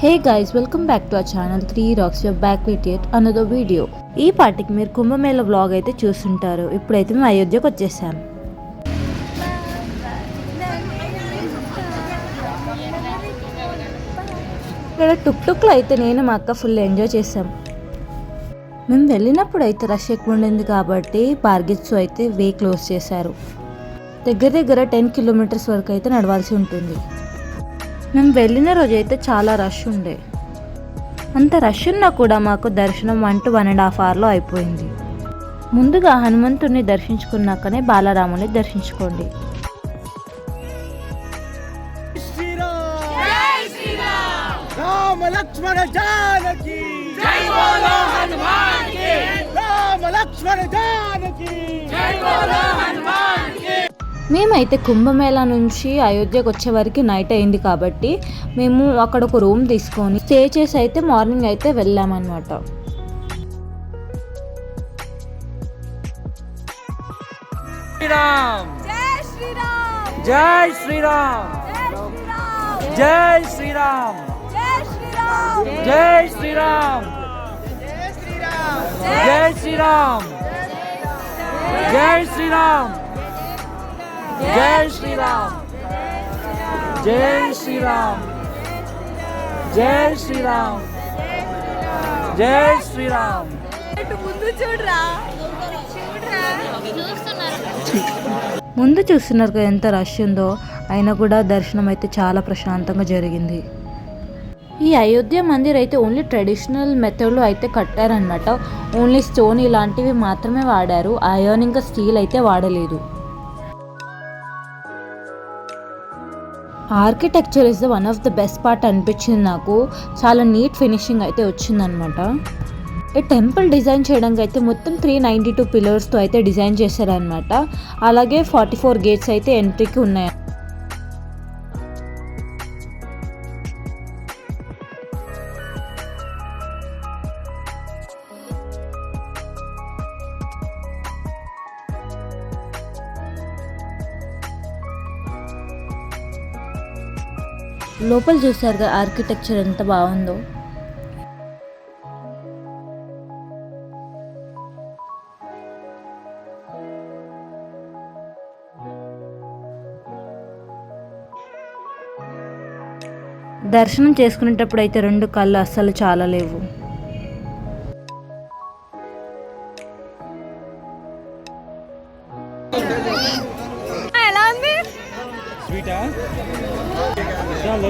Hey guys, welcome back to our channel 3 Rocks. You're back with yet another video. ఈ పార్టీకి మీరు Kumbh Mela vlog అయితే చూస్తుంటారు. ఇప్పుడైతే మేము అయోధ్యకు వచ్చేసాం. ఇక్కడ టుక్టుక్లో అయితే నేను మా అక్క ఫుల్ ఎంజాయ్ చేసాం. మేము వెళ్ళినప్పుడు అయితే రష్ ఎక్కువ ఉండింది కాబట్టి బార్గెట్స్ అయితే వే క్లోజ్ చేశారు. దగ్గర 10 కిలోమీటర్స్ వరకు అయితే నడవాల్సి ఉంటుంది. మేము వెళ్ళిన రోజు అయితే చాలా రష్ ఉండే. అంత రష్ ఉన్నా కూడా మాకు దర్శనం 1 to 1.5 hours అయిపోయింది. ముందుగా హనుమంతుడిని దర్శించుకున్నాకనే బాలరాముని దర్శించుకోండి. మేమైతే కుంభమేళా నుంచి అయోధ్యకు వచ్చే వరకు నైట్ అయింది కాబట్టి మేము అక్కడ ఒక రూమ్ తీసుకొని స్టే చేసి అయితే మార్నింగ్ అయితే వెళ్ళామన్నమాట. జై శ్రీరామ్, జై శ్రీరామ్, జై శ్రీరామ్, జై శ్రీరామ్, జై శ్రీరామ్, జై శ్రీరామ్, జై శ్రీరామ్, జై శ్రీరామ్, జై శ్రీరామ్. ముందు చూస్తున్నారు కదా ఎంత రష్ ఉందో, అయినా కూడా దర్శనం అయితే చాలా ప్రశాంతంగా జరిగింది. ఈ అయోధ్య మందిర్ అయితే ఓన్లీ ట్రెడిషనల్ మెథడ్లో అయితే కట్టారన్నమాట. ఓన్లీ స్టోన్ ఇలాంటివి మాత్రమే వాడారు. ఐరన్ ఇంకా స్టీల్ అయితే వాడలేదు. Architecture is the one of the best part అనిపించింది నాకు. చాలా నీట్ ఫినిషింగ్ అయితే వచ్చిందనమాట. ఈ టెంపుల్ డిజైన్ చేయడానికి అయితే మొత్తం 392 పిల్లర్స్తో అయితే డిజైన్ చేశారనమాట. అలాగే 44 గేట్స్ అయితే ఎంట్రీకి ఉన్నాయి. లోపల చూసారుగా ఆర్కిటెక్చర్ ఎంత బాగుందో. దర్శనం చేసుకునేటప్పుడు అయితే 2 కళ్ళు అస్సలు చాలా లేవు.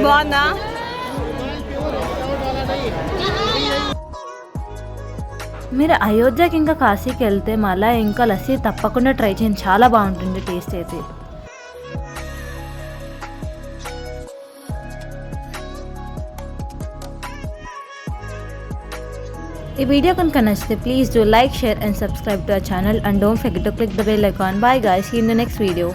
బాగుందా? మీరు అయోధ్యకి ఇంకా కాశీకి వెళ్తే మళ్ళీ ఇంకా లస్సీ తప్పకుండా ట్రై చేయండి. చాలా బాగుంటుంది టేస్ట్ అయితే. ఈ వీడియో కనుక నచ్చితే please do like, share and subscribe to our channel and don't forget to click the bell icon. Bye guys, see you in the next video.